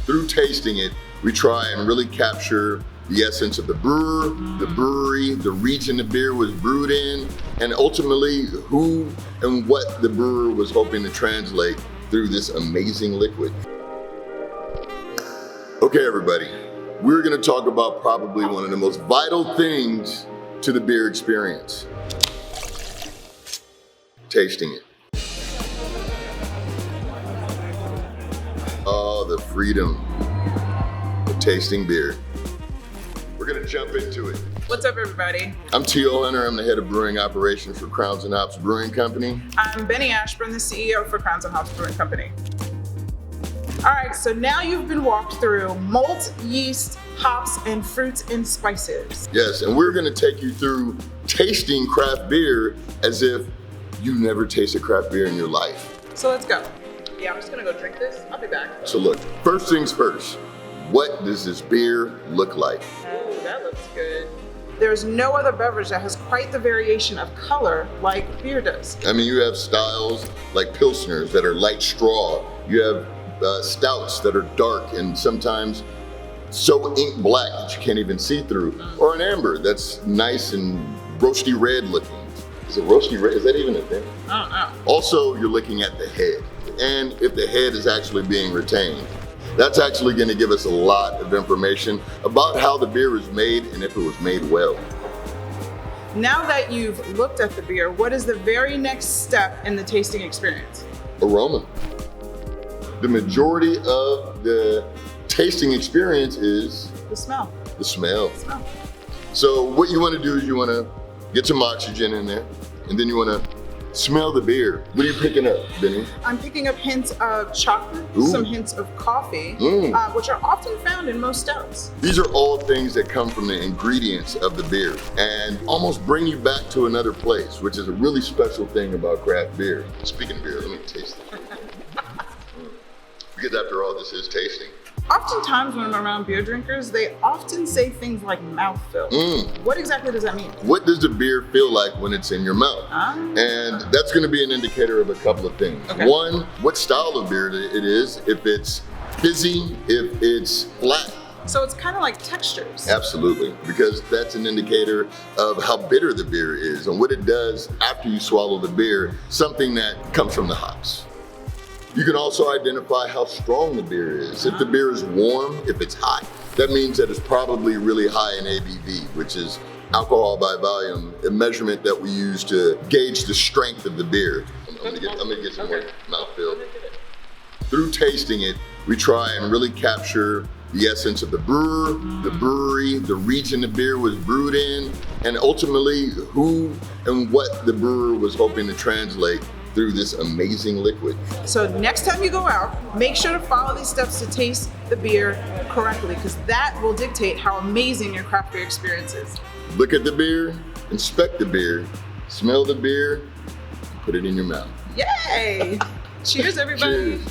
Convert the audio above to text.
Through tasting it, we try and really capture the essence of the brewer, the brewery, the region the beer was brewed in, and ultimately who and what the brewer was hoping to translate through this amazing liquid. Okay, everybody, we're gonna talk about probably one of the most vital things to the beer experience: tasting it. Oh, the freedom of tasting beer. We're gonna jump into it. What's up, everybody? I'm Teo and I'm the head of brewing operations for Crowns Hops Brewing Company. I'm Beny Ashburn, the CEO for Crowns Hops Brewing Company. All right, so now you've been walked through malt, yeast, hops, and fruits and spices. Yes, and we're gonna take you through tasting craft beer as if you never tasted craft beer in your life. So let's go. Yeah, I'm just gonna go drink this. I'll be back. So look, first things first, what does this beer look like? Oh, that looks good. There's no other beverage that has quite the variation of color like beer does. I mean, you have styles like Pilsners that are light straw. You have stouts that are dark and sometimes so ink black that you can't even see through. Or an amber that's nice and roasty red looking. Is it roasty red? Is that even a thing? I don't know. Also, you're looking at the head. And if the head is actually being retained, that's actually going to give us a lot of information about how the beer is made and if it was made well. Now that you've looked at the beer, what is the very next step in the tasting experience? Aroma. The majority of the tasting experience is The smell. the smell. Smell. So what you want to do is you want to get some oxygen in there, and then you want to smell the beer. What are you picking up, Benny? I'm picking up hints of chocolate, Ooh. some hints of coffee, which are often found in most stouts. These are all things that come from the ingredients of the beer and almost bring you back to another place, which is a really special thing about craft beer. Speaking of beer, let me taste it. Because after all, this is tasting. Oftentimes when I'm around beer drinkers, they often say things like mouthfeel. What exactly does that mean? What does the beer feel like when it's in your mouth? And that's going to be an indicator of a couple of things. Okay. One, what style of beer it is, if it's fizzy, if it's flat. So it's kind of like textures. Absolutely, because that's an indicator of how bitter the beer is and what it does after you swallow the beer, something that comes from the hops. You can also identify how strong the beer is. If the beer is warm, if it's hot, that means that it's probably really high in ABV, which is alcohol by volume, a measurement that we use to gauge the strength of the beer. I'm gonna get some more mouthfeel. Through tasting it, we try and really capture the essence of the brewer, the brewery, the region the beer was brewed in, and ultimately who and what the brewer was hoping to translate through this amazing liquid. So next time you go out, make sure to follow these steps to taste the beer correctly, because that will dictate how amazing your craft beer experience is. Look at the beer, inspect the beer, smell the beer, and put it in your mouth. Yay! Cheers, everybody. Cheers.